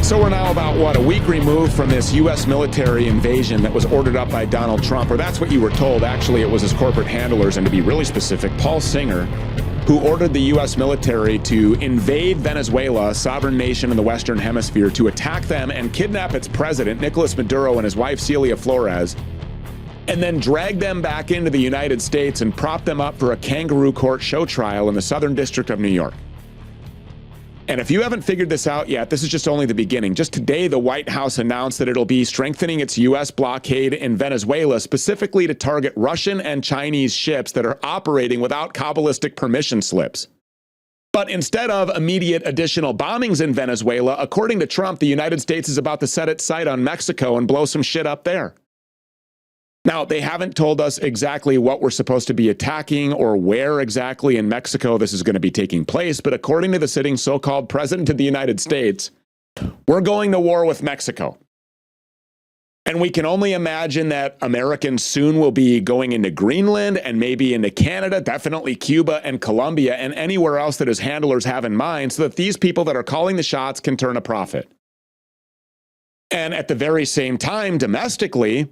So we're now about, what, a week removed from this U.S. military invasion that was ordered up by Donald Trump, or that's what you were told. Actually, it was his corporate handlers, and to be really specific, Paul Singer, who ordered the U.S. military to invade Venezuela, a sovereign nation in the Western Hemisphere, to attack them and kidnap its president, Nicolas Maduro, and his wife, Celia Flores, and then drag them back into the United States and prop them up for a kangaroo court show trial in the Southern District of New York. And if you haven't figured this out yet, this is just only the beginning. Just today, the White House announced that it'll be strengthening its U.S. blockade in Venezuela, specifically to target Russian and Chinese ships that are operating without Kabbalistic permission slips. But instead of immediate additional bombings in Venezuela, according to Trump, the United States is about to set its sight on Mexico and blow some shit up there. Now, they haven't told us exactly what we're supposed to be attacking or where exactly in Mexico this is going to be taking place, but according to the sitting so-called president of the United States, we're going to war with Mexico. And we can only imagine that Americans soon will be going into Greenland and maybe into Canada, definitely Cuba and Colombia, and anywhere else that his handlers have in mind, so that these people that are calling the shots can turn a profit. And at the very same time, domestically,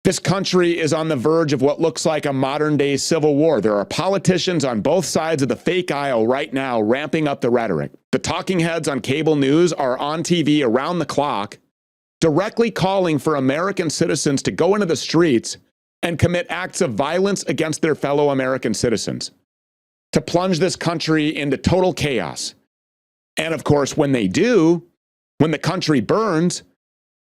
this country is on the verge of what looks like a modern-day civil war. There are politicians on both sides of the fake aisle right now ramping up the rhetoric. The talking heads on cable news are on TV around the clock, directly calling for American citizens to go into the streets and commit acts of violence against their fellow American citizens, to plunge this country into total chaos. And of course, when they do, when the country burns,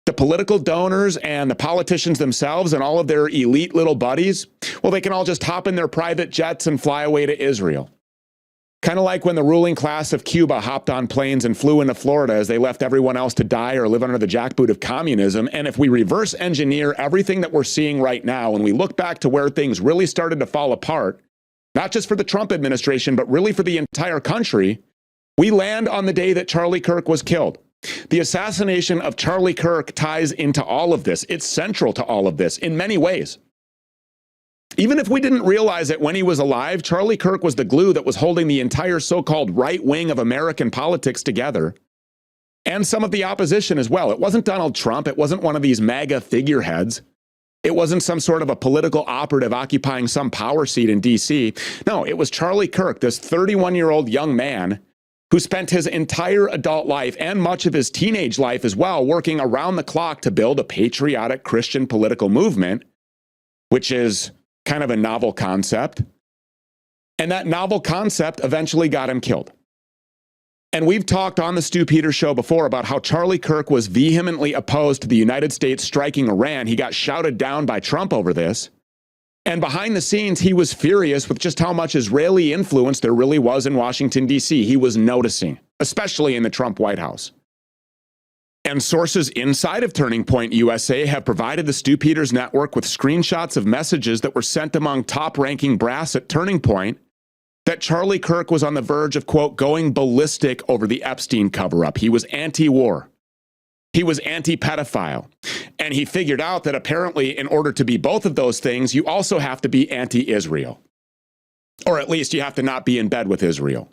the political donors and the politicians themselves and all of their elite little buddies, well, they can all just hop in their private jets and fly away to Israel. Kind of like when the ruling class of Cuba hopped on planes and flew into Florida as they left everyone else to die or live under the jackboot of communism. And if we reverse engineer everything that we're seeing right now and we look back to where things really started to fall apart, not just for the Trump administration, but really for the entire country, we land on the day that Charlie Kirk was killed. The assassination of Charlie Kirk ties into all of this. It's central to all of this in many ways. Even if we didn't realize it when he was alive, Charlie Kirk was the glue that was holding the entire so-called right wing of American politics together, and some of the opposition as well. It wasn't Donald Trump. It wasn't one of these MAGA figureheads. It wasn't some sort of a political operative occupying some power seat in D.C. No, it was Charlie Kirk, this 31-year-old young man who spent his entire adult life and much of his teenage life as well working around the clock to build a patriotic Christian political movement, which is kind of a novel concept. And that novel concept eventually got him killed. And we've talked on the Stu Peters show before about how Charlie Kirk was vehemently opposed to the United States striking Iran. He got shouted down by Trump over this. And behind the scenes, he was furious with just how much Israeli influence there really was in Washington, D.C. He was noticing, especially in the Trump White House. And sources inside of Turning Point USA have provided the Stu Peters Network with screenshots of messages that were sent among top-ranking brass at Turning Point that Charlie Kirk was on the verge of, quote, going ballistic over the Epstein cover-up. He was anti-war. He was anti-pedophile. And he figured out that apparently in order to be both of those things, you also have to be anti-Israel. Or at least you have to not be in bed with Israel.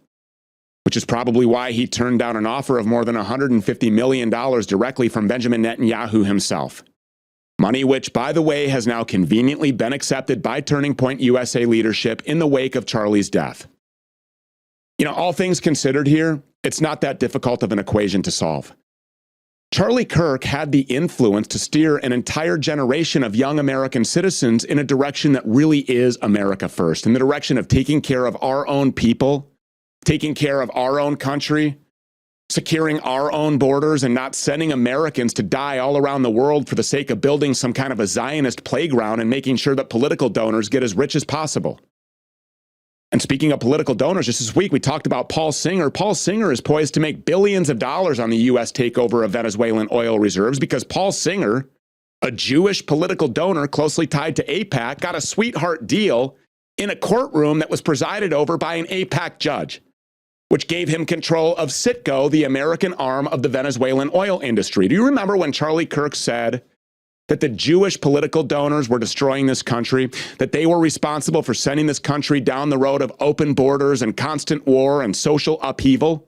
Which is probably why he turned down an offer of more than $150 million directly from Benjamin Netanyahu himself. Money which, by the way, has now conveniently been accepted by Turning Point USA leadership in the wake of Charlie's death. You know, all things considered here, it's not that difficult of an equation to solve. Charlie Kirk had the influence to steer an entire generation of young American citizens in a direction that really is America first, in the direction of taking care of our own people, taking care of our own country, securing our own borders, and not sending Americans to die all around the world for the sake of building some kind of a Zionist playground and making sure that political donors get as rich as possible. And speaking of political donors, just this week we talked about Paul Singer. Paul Singer is poised to make billions of dollars on the U.S. takeover of Venezuelan oil reserves because Paul Singer, a Jewish political donor closely tied to AIPAC, got a sweetheart deal in a courtroom that was presided over by an AIPAC judge, which gave him control of Citgo, the American arm of the Venezuelan oil industry. Do you remember when Charlie Kirk said that the Jewish political donors were destroying this country, that they were responsible for sending this country down the road of open borders and constant war and social upheaval?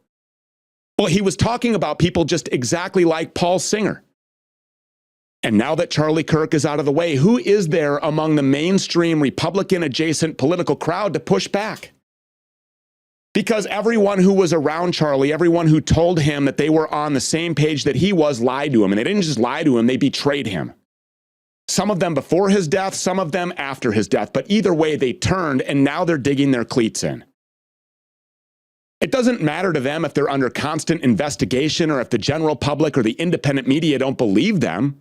Well, he was talking about people just exactly like Paul Singer. And now that Charlie Kirk is out of the way, who is there among the mainstream Republican-adjacent political crowd to push back? Because everyone who was around Charlie, everyone who told him that they were on the same page that he was, lied to him. And they didn't just lie to him, they betrayed him. Some of them before his death, some of them after his death. But either way, they turned, and now they're digging their cleats in. It doesn't matter to them if they're under constant investigation or if the general public or the independent media don't believe them.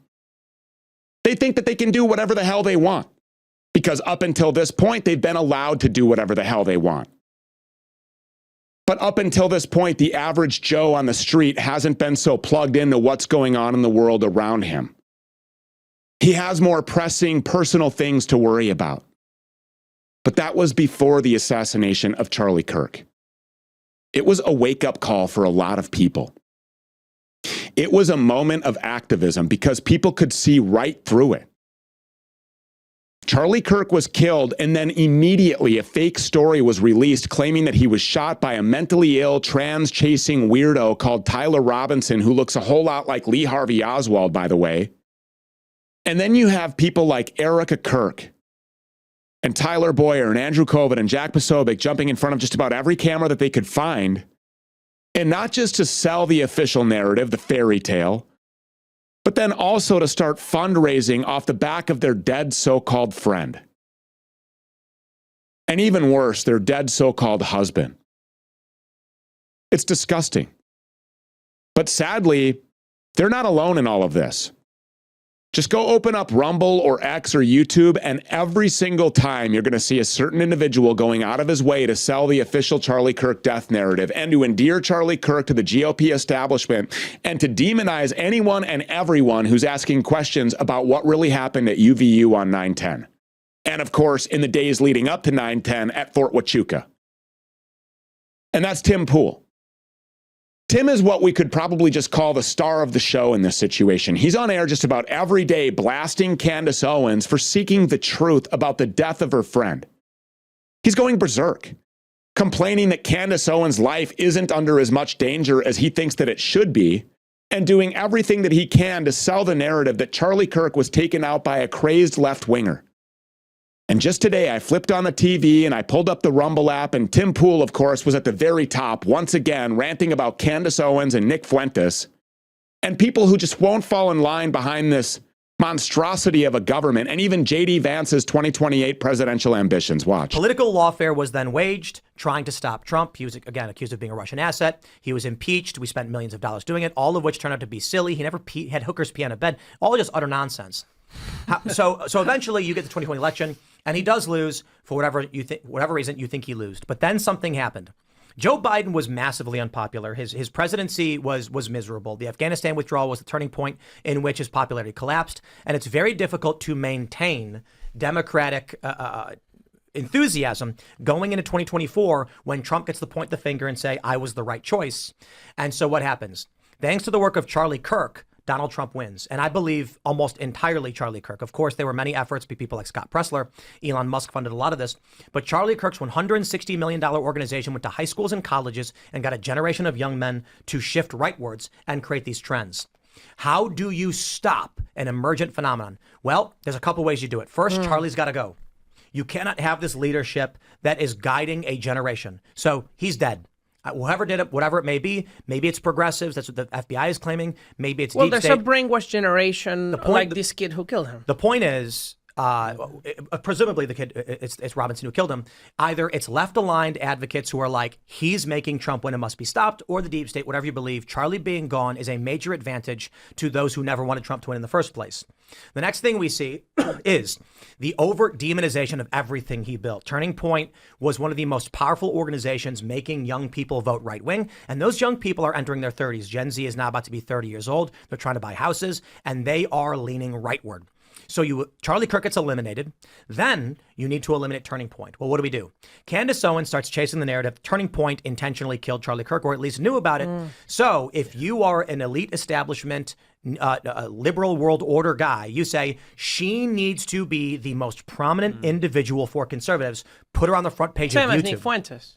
They think that they can do whatever the hell they want. Because up until this point, they've been allowed to do whatever the hell they want. But up until this point, the average Joe on the street hasn't been so plugged into what's going on in the world around him. He has more pressing personal things to worry about. But that was before the assassination of Charlie Kirk. It was a wake-up call for a lot of people. It was a moment of activism because people could see right through it. Charlie Kirk was killed, and then immediately a fake story was released claiming that he was shot by a mentally ill, trans-chasing weirdo called Tyler Robinson, who looks a whole lot like Lee Harvey Oswald, by the way. And then you have people like Erica Kirk and Tyler Boyer and Andrew Kovac and Jack Posobiec jumping in front of just about every camera that they could find, and not just to sell the official narrative, the fairy tale, but then also to start fundraising off the back of their dead so-called friend. And even worse, their dead so-called husband. It's disgusting. But sadly, they're not alone in all of this. Just go open up Rumble or X or YouTube, and every single time you're going to see a certain individual going out of his way to sell the official Charlie Kirk death narrative and to endear Charlie Kirk to the GOP establishment and to demonize anyone and everyone who's asking questions about what really happened at UVU on 9/10. And of course, in the days leading up to 9/10 at Fort Huachuca. And that's Tim Pool. Tim is what we could probably just call the star of the show in this situation. He's on air just about every day blasting Candace Owens for seeking the truth about the death of her friend. He's going berserk, complaining that Candace Owens' life isn't under as much danger as he thinks that it should be, and doing everything that he can to sell the narrative that Charlie Kirk was taken out by a crazed left-winger. And just today, I flipped on the TV and I pulled up the Rumble app, and Tim Pool, of course, was at the very top, once again, ranting about Candace Owens and Nick Fuentes, and people who just won't fall in line behind this monstrosity of a government, and even J.D. Vance's 2028 presidential ambitions. Watch. Political lawfare was then waged, trying to stop Trump. He was, again, accused of being a Russian asset. He was impeached. We spent millions of dollars doing it, all of which turned out to be silly. He never had hookers pee on a bed. All just utter nonsense. So eventually you get the 2020 election, and he does lose for whatever reason you think he lost. But then something happened. Joe Biden was massively unpopular. His presidency was miserable. The Afghanistan withdrawal was the turning point in which his popularity collapsed. And it's very difficult to maintain Democratic enthusiasm going into 2024 when Trump gets to point the finger and say, I was the right choice. And so what happens? Thanks to the work of Charlie Kirk, Donald Trump wins. And I believe almost entirely Charlie Kirk. Of course, there were many efforts by people like Scott Pressler. Elon Musk funded a lot of this. But Charlie Kirk's $160 million organization went to high schools and colleges and got a generation of young men to shift rightwards and create these trends. How do you stop an emergent phenomenon? Well, there's a couple ways you do it. First, Charlie's got to go. You cannot have this leadership that is guiding a generation. So he's dead. Whoever did it, whatever it may be, maybe it's progressives. That's what the FBI is claiming. Maybe it's deep state. Well, there's a brainwashed generation like this kid who killed him. The point is, presumably the kid, it's Robinson who killed him. Either it's left-aligned advocates who are like, he's making Trump win and must be stopped, or the deep state, whatever you believe. Charlie being gone is a major advantage to those who never wanted Trump to win in the first place. The next thing we see is the overt demonization of everything he built. Turning Point was one of the most powerful organizations making young people vote right wing. And those young people are entering their 30s. Gen Z is now about to be 30 years old. They're trying to buy houses, and they are leaning rightward. So Charlie Kirk gets eliminated. Then you need to eliminate Turning Point. Well, what do? Candace Owens starts chasing the narrative. Turning Point intentionally killed Charlie Kirk, or at least knew about it. So if you are an elite establishment, liberal world order guy, you say she needs to be the most prominent individual for conservatives. Put her on the front page of YouTube. Same as Nick Fuentes.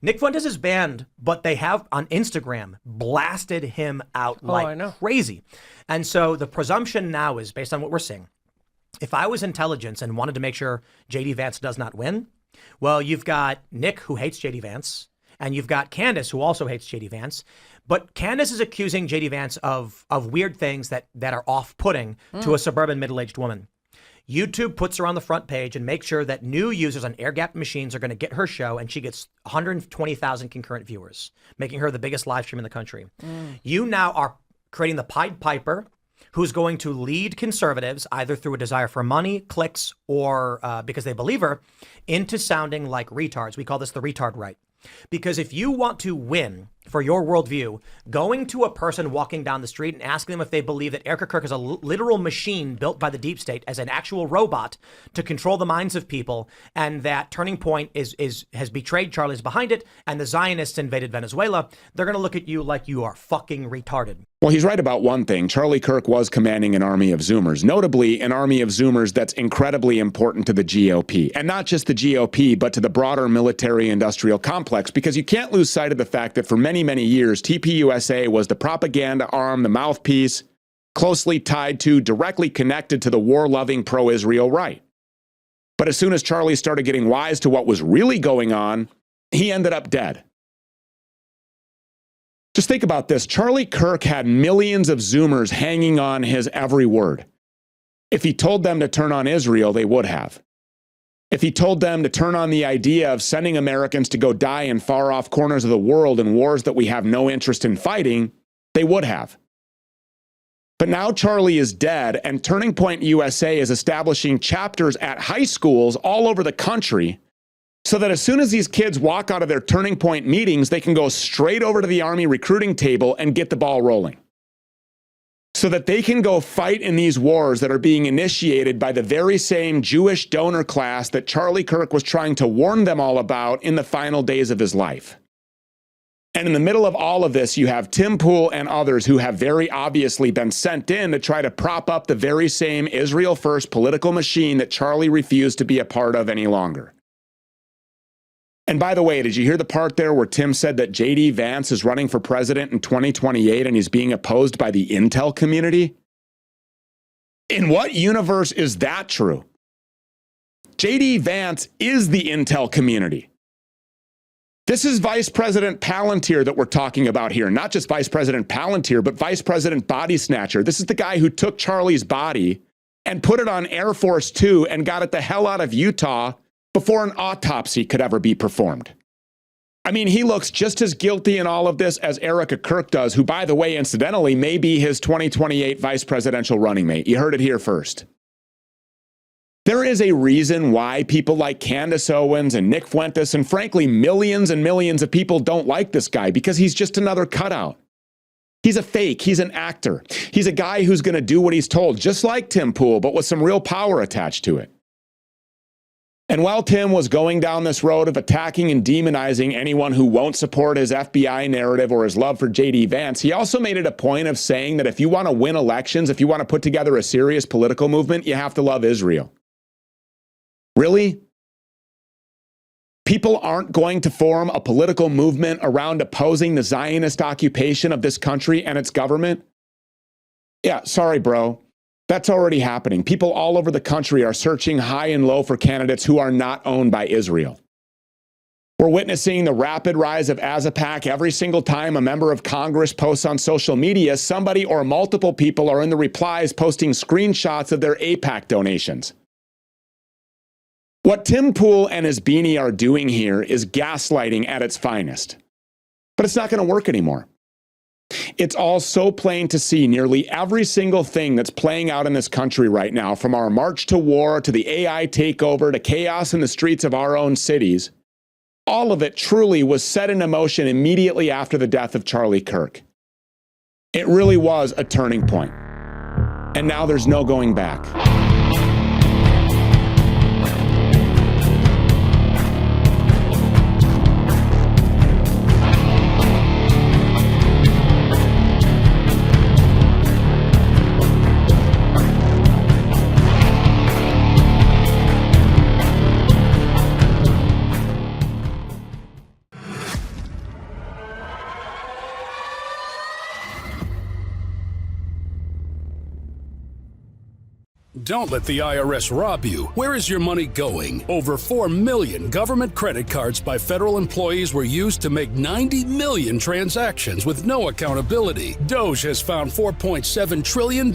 Nick Fuentes is banned, but they have on Instagram blasted him out I know. crazy. And so the presumption now is, based on what we're seeing, if I was intelligence and wanted to make sure JD Vance does not win, well, you've got Nick, who hates JD Vance, and you've got Candace, who also hates JD Vance. But Candace is accusing JD Vance of weird things that are off-putting to a suburban middle-aged woman. YouTube puts her on the front page and makes sure that new users on air-gapped machines are going to get her show, and she gets 120,000 concurrent viewers, making her the biggest live stream in the country. You now are creating the Pied Piper, who's going to lead conservatives, either through a desire for money, clicks, or because they believe her, into sounding like retards. We call this the retard right. Because if you want to win for your worldview, going to a person walking down the street and asking them if they believe that Erica Kirk is a literal machine built by the deep state as an actual robot to control the minds of people, and that Turning Point has betrayed Charlie's behind it, and the Zionists invaded Venezuela, they're going to look at you like you are fucking retarded. Well, he's right about one thing. Charlie Kirk was commanding an army of Zoomers, notably an army of Zoomers that's incredibly important to the GOP. And not just the GOP, but to the broader military-industrial complex, because you can't lose sight of the fact that for many, many years, TPUSA was the propaganda arm, the mouthpiece, closely tied to, directly connected to the war-loving pro-Israel right. But as soon as Charlie started getting wise to what was really going on, he ended up dead. Just think about this. Charlie Kirk had millions of Zoomers hanging on his every word. If he told them to turn on Israel, they would have. If he told them to turn on the idea of sending Americans to go die in far-off corners of the world in wars that we have no interest in fighting, they would have. But now Charlie is dead, and Turning Point USA is establishing chapters at high schools all over the country so that as soon as these kids walk out of their Turning Point meetings, they can go straight over to the Army recruiting table and get the ball rolling. So that they can go fight in these wars that are being initiated by the very same Jewish donor class that Charlie Kirk was trying to warn them all about in the final days of his life. And in the middle of all of this, you have Tim Pool and others who have very obviously been sent in to try to prop up the very same Israel first political machine that Charlie refused to be a part of any longer. And by the way, did you hear the part there where Tim said that JD Vance is running for president in 2028 and he's being opposed by the intel community? In what universe is that true? JD Vance is the intel community. This is Vice President Palantir that we're talking about here. Not just Vice President Palantir, but Vice President Body Snatcher. This is the guy who took Charlie's body and put it on Air Force Two and got it the hell out of Utah before an autopsy could ever be performed. I mean, he looks just as guilty in all of this as Erica Kirk does, who, by the way, incidentally, may be his 2028 vice presidential running mate. You heard it here first. There is a reason why people like Candace Owens and Nick Fuentes and, frankly, millions and millions of people don't like this guy, because he's just another cutout. He's a fake. He's an actor. He's a guy who's going to do what he's told, just like Tim Pool, but with some real power attached to it. And while Tim was going down this road of attacking and demonizing anyone who won't support his FBI narrative or his love for JD Vance, he also made it a point of saying that if you want to win elections, if you want to put together a serious political movement, you have to love Israel. Really? People aren't going to form a political movement around opposing the Zionist occupation of this country and its government? Yeah, sorry, bro. That's already happening. People all over the country are searching high and low for candidates who are not owned by Israel. We're witnessing the rapid rise of AZAPAC. Every single time a member of Congress posts on social media, somebody or multiple people are in the replies posting screenshots of their AIPAC donations. What Tim Pool and his beanie are doing here is gaslighting at its finest. But it's not going to work anymore. It's all so plain to see. Nearly every single thing that's playing out in this country right now, from our march to war, to the AI takeover, to chaos in the streets of our own cities, all of it truly was set in motion immediately after the death of Charlie Kirk. It really was a turning point. And now there's no going back. don't let the IRS rob you. Where is your money going? Over 4 million government credit cards by federal employees were used to make 90 million transactions with no accountability. DOJ has found $4.7 trillion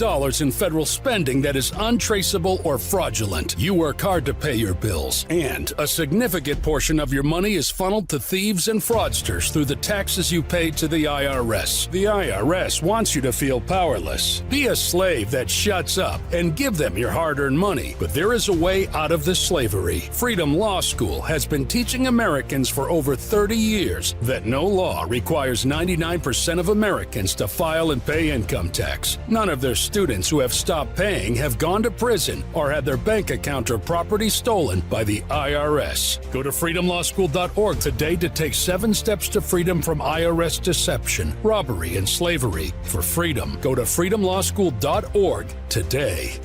in federal spending that is untraceable or fraudulent. You work hard to pay your bills, and a significant portion of your money is funneled to thieves and fraudsters through the taxes you pay to the IRS. The IRS wants you to feel powerless. Be a slave that shuts up and give them your hard-earned money. But there is a way out of this slavery. Freedom Law School has been teaching Americans for over 30 years that no law requires 99% of Americans to file and pay income tax. None of their students who have stopped paying have gone to prison or had their bank account or property stolen by the IRS. Go to freedomlawschool.org today to take 7 steps to freedom from IRS deception, robbery, and slavery. For freedom, go to freedomlawschool.org today.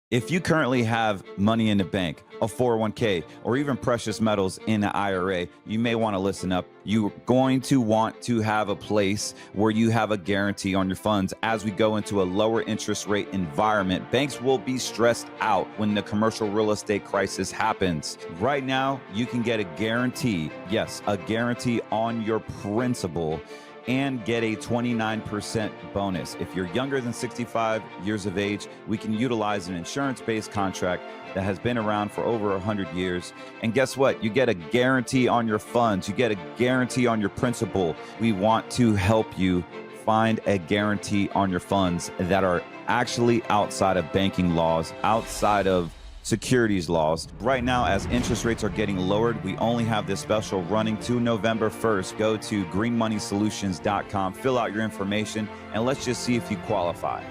If you currently have money in the bank, a 401k, or even precious metals in the IRA, you may want to listen up. You're going to want to have a place where you have a guarantee on your funds. As we go into a lower interest rate environment, banks will be stressed out when the commercial real estate crisis happens. Right now, you can get a guarantee, yes, a guarantee on your principal, and get a 29% bonus. If you're younger than 65 years of age, we can utilize an insurance-based contract that has been around for over 100 years. And guess what? You get a guarantee on your funds. You get a guarantee on your principal. We want to help you find a guarantee on your funds that are actually outside of banking laws, outside of securities laws. Right now, as interest rates are getting lowered, we only have this special running to November 1st. Go to greenmoneysolutions.com, fill out your information, and let's just see if you qualify.